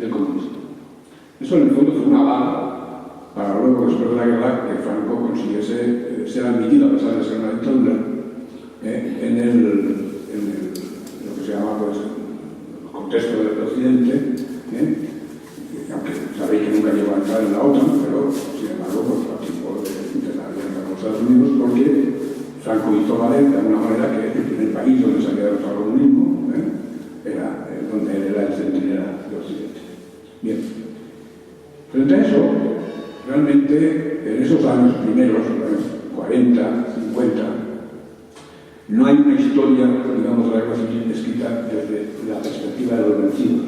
del comunismo. Eso en el fondo fue una bala para luego, después de la guerra, que Franco consiguiese ser admitido, a pesar de ser una dictadura, en lo que se llama pues, el contexto del occidente, aunque sabéis que nunca llegó a entrar en la OTAN, pero sin embargo pues, participó de la alianza con los Estados Unidos porque Franco hizo valer de alguna manera que el primer país donde se había derrotado el comunismo era donde él era el centinela de Occidente. Bien, frente a eso, realmente en esos años primeros, 40, 50, no hay una historia, digamos, de la guerra civil escrita desde la perspectiva de los vencidos.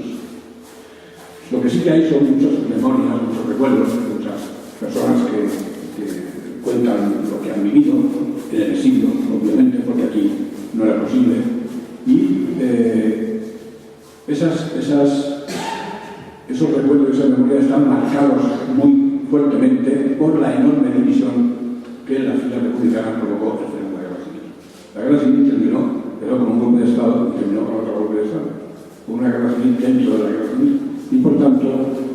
Lo que sí que hay son muchas memorias, muchos recuerdos, muchas personas que cuentan lo que han vivido en el exilio, obviamente, porque aquí no era posible, y esos recuerdos y esas memorias están marcados muy fuertemente por la enorme división que en la fila republicana provocó el fenómeno de la guerra civil. La guerra civil terminó, pero con un golpe de Estado y terminó con otro golpe de Estado. Con una guerra civil dentro de la guerra civil. Y por tanto,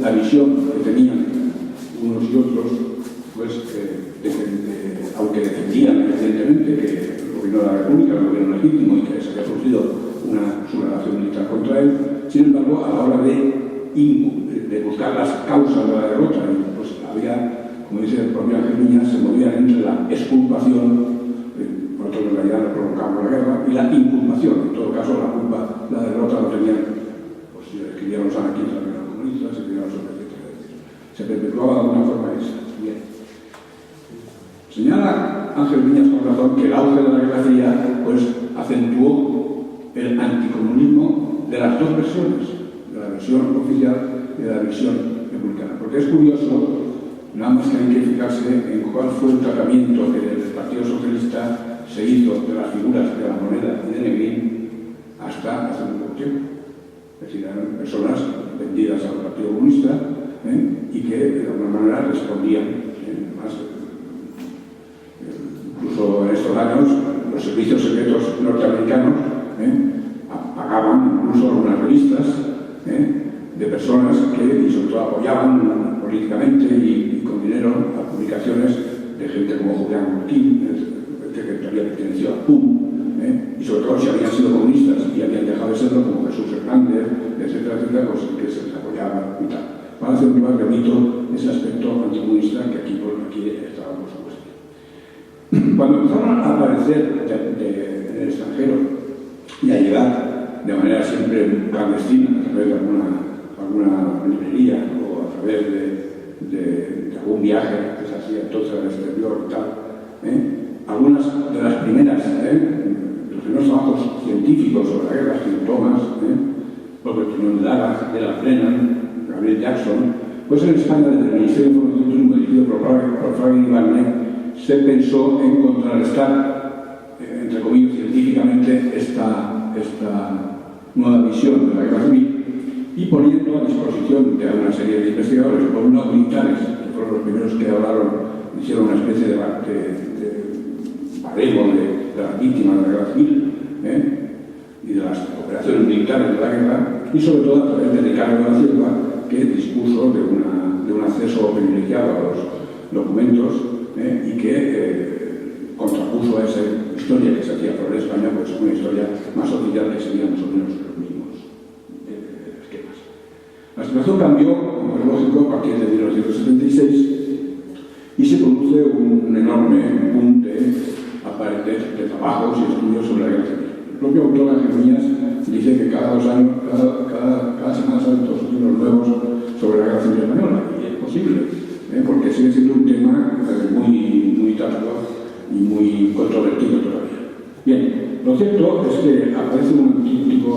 la visión que tenían unos y otros, pues, aunque defendían evidentemente que el gobierno de la República era un gobierno legítimo y que se había producido una sublevación militar contra él, sin embargo, a la hora de buscar las causas de la derrota, pues había, como dice el propio Ángel Viñas, se movían entre la exculpación, nosotros en realidad no provocamos la guerra, y la inculpación. En todo caso, la derrota la tenían, pues si escribían los anarquistas, los comunistas, escribían los socialistas, se perpetuaba de alguna forma esa. Bien. Señala Ángel Viñas con razón que el auge de la Guerra Fría pues, acentuó el anticomunismo de las dos versiones, de la versión oficial y de la versión republicana. Porque es curioso, nada más que hay que fijarse en cuál fue el tratamiento que desde el Partido Socialista se hizo de las figuras de la moneda y de Negrín hasta hace muy poco tiempo. Es decir, eran personas vendidas al Partido Comunista y que de alguna manera respondían más. Incluso en estos años los servicios secretos norteamericanos pagaban incluso algunas revistas de personas que y sobre todo apoyaban políticamente y con dinero a publicaciones de gente como Julián Martín, que había pertenecido a PUM, y sobre todo si habían sido comunistas y habían dejado de serlo, como Jesús Hernández, etcétera, etcétera, pues que se les apoyaba y tal. Para hacer un remito ese aspecto anticomunista que aquí estaba por supuesto. Cuando empezaron a aparecer en el extranjero y a llegar de manera siempre clandestina, a través de alguna librería o a través de algún viaje que se hacía entonces al exterior y tal, algunas de las primeras, los primeros trabajos científicos sobre la guerra, Gil Thomas, Robert Lara, de la Brennan, Gabriel Jackson, pues en España, desde el Ministerio de Información y Turismo dirigido por Franklin Ibarne, se pensó en contrarrestar, entre comillas, científicamente esta nueva visión de la guerra civil y poniendo a disposición de una serie de investigadores, por un lado militares, que fueron los primeros que hicieron una especie de baremo de las víctimas de la guerra civil y de las operaciones militares de la guerra, y sobre todo a través de Ricardo de la Cierva, que dispuso de un acceso privilegiado a los documentos y que contrapuso a esa historia que se hacía por España, pues una historia más oficial que seguía más o menos los mismos esquemas. La situación cambió, como es lógico, a partir de 1976 y se produce un enorme boom de trabajos y estudios sobre la guerra civil. El propio autor Ángel Viñas dice que cada 2 años, cada semana salen 2 libros nuevos sobre la guerra civil española, y es posible, porque sigue siendo un tema muy táctico y muy controvertido todavía. Bien, lo cierto es que aparece un típico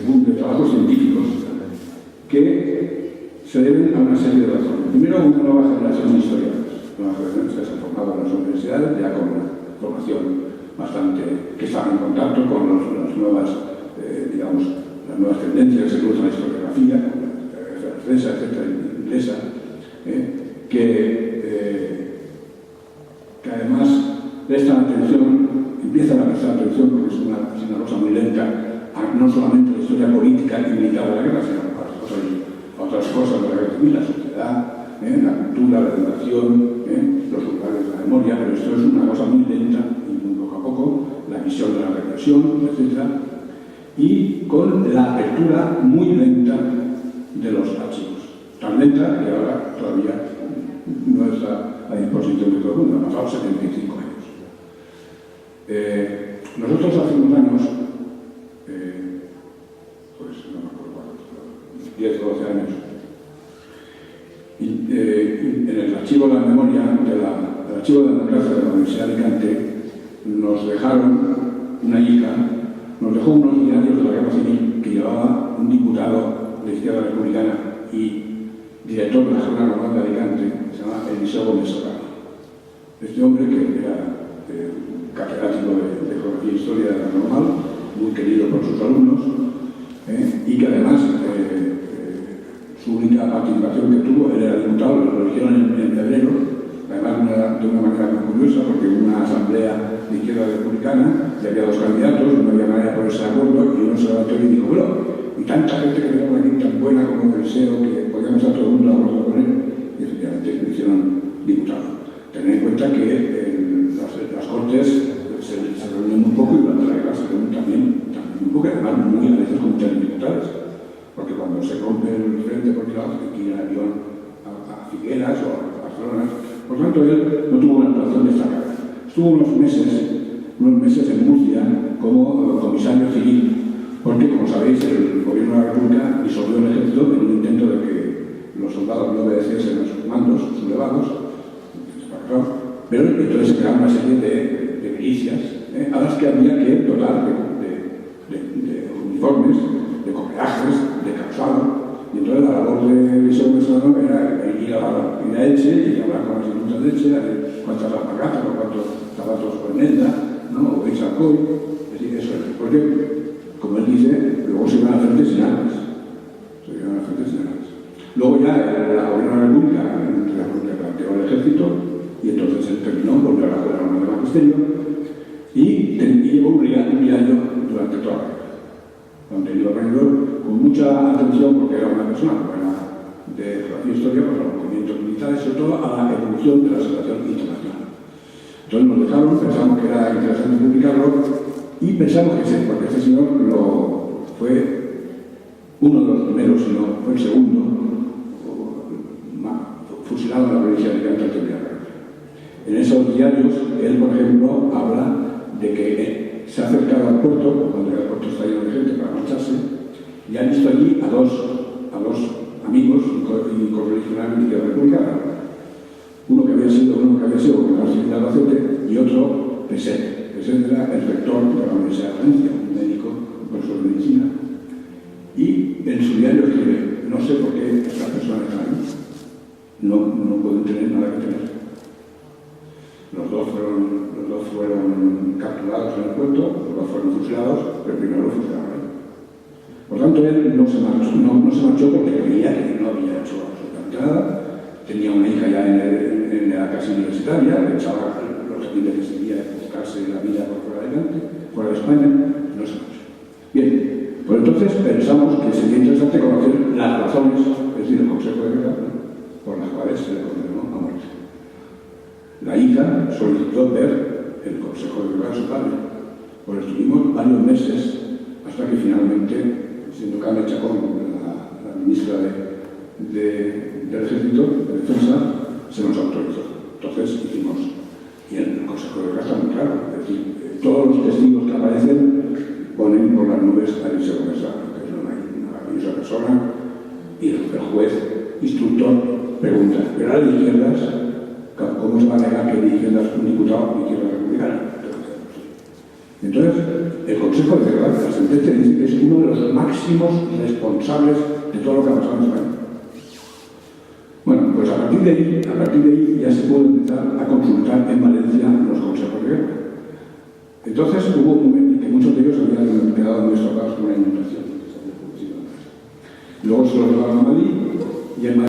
boom de trabajos científicos que se deben a una serie de razones. Primero, una nueva generación de historiadores. Nuevas generaciones que se han formado en las universidades ya con una formación bastante que están en contacto con las nuevas tendencias que se cruzan en la historiografía, la francesa, etcétera, inglesa, que además empiezan a prestar atención, porque es una cosa muy lenta, no solamente a la historia política y militar de la guerra, sino a las cosas otras cosas de la guerra civil, la sociedad, la cultura, la educación, los lugares de la memoria, pero esto es una cosa muy lenta y muy poco a poco, la visión de la represión, etc. Y con la apertura muy lenta de los archivos. Tan lenta que ahora todavía no está a disposición de todo el mundo, han pasado 75 años. Nosotros hace unos años, pues no me acuerdo cuántos, 10 o 12 años, en el archivo de la memoria, el archivo de la democracia de la Universidad de Alicante, nos dejaron una hija, nos dejó unos diarios de la guerra civil que llevaba un diputado de Izquierda Republicana y director de la Jornada Normal de Alicante, que se llama Eliseo Gómez Serrano. Este hombre, que era catedrático de Geografía e Historia de la Normal, muy querido por sus alumnos, y que además su única participación que tuvo, él era diputado, lo eligieron en febrero, además de una manera muy curiosa, porque hubo una asamblea de Izquierda Republicana y había 2 candidatos, no había manera de ponerse de acuerdo, y uno se levantó y dijo, bueno, y tanta gente que tenemos aquí tan buena como Eliseo, que podíamos estar todo el mundo de acuerdo con él, y efectivamente lo hicieron diputado. Tener en cuenta que las Cortes se reunían un poco y durante la guerra se reunían también un poco, y además muy a veces con muchas dificultades, porque cuando se rompe el frente por un lado hay que ir en avión a Figueras o a Barcelona. Por tanto, él no tuvo una actuación destacada. Estuvo unos meses en Murcia como comisario civil, porque, como sabéis, el gobierno de la República disolvió el ejército en un intento de que los soldados no obedeciesen a sus mandos sublevados, pero entonces se crearon una serie de milicias a las que había que dotar de uniformes, de cooperajes, de calzado. Y entonces la labor de Eliseo Serrano era ir a Elche y hablar con las industrias de Elche, a ver cuántas alpargatas o cuántos zapatos con Elda, ¿no? O Isarcoy, es decir, eso es. Porque, como él dice, luego se iban a hacer desinales. Luego ya la gobierno de la República planteó el ejército y entonces él terminó, volvió a la Escuela Normal de Magisterio y llevó un diario durante toda la guerra, donde iba aprendiendo con mucha atención, porque era una persona buena de geografía e historia, pues, a los movimientos militares, sobre todo a la evolución de la situación internacional. Entonces nos dejaron, pensamos que era interesante publicarlo y pensamos que sí, porque este señor fue uno de los primeros, si no fue el segundo, fusilado en la provincia de Alicante antes de la guerra. En esos diarios, él, por ejemplo, habla de que se ha acercado al puerto, cuando el puerto está lleno de gente para marcharse, y ha visto allí a dos amigos y correligionarios de Izquierda Republicana. Uno que había sido gobernador civil de Albacete y otro Peset. Peset era el rector de la Universidad de Valencia, un médico, un profesor de medicina. Y en su diario escribe, no sé por qué estas personas están ahí. No pueden tener nada que tener. Los dos fueron capturados en el puerto, los dos fueron fusilados, pero primero lo fusilaron ahí. Por tanto, él no se marchó porque creía que no había hecho absolutamente nada. Tenía una hija ya en la casa universitaria, pensaba lo terrible que sería buscarse la vida por fuera de Alicante, fuera de España, no se marchó. Bien, pues entonces pensamos que sería interesante conocer las razones, es decir, el Consejo de Guerra, por las cuales se le condenó a muerte. La hija solicitó ver el Consejo de Guerra de su padre. Pues estuvimos varios meses hasta que finalmente, siendo Carmen Chacón, la ministra del Ejército, de Defensa, se nos autorizó. Entonces hicimos, y el Consejo de Guerra está muy claro, es decir, todos los testigos que aparecen ponen por las nubes a Eliseo Gómez Serrano, que es una maravillosa persona, y el juez instructor pregunta, ¿pero a las izquierdas? ¿Cómo se va a negar que dirigiendo un diputado de Izquierda Republicana? Entonces, el Consejo de Guerra, la sentencia dice que es uno de los máximos responsables de todo lo que ha pasado en España. Bueno, pues a partir de ahí ya se puede empezar a consultar en Valencia los consejos de guerra. Entonces hubo un momento en que muchos de ellos habían quedado muy estropados con una inundación. Luego se los llevaron a Madrid y en Madrid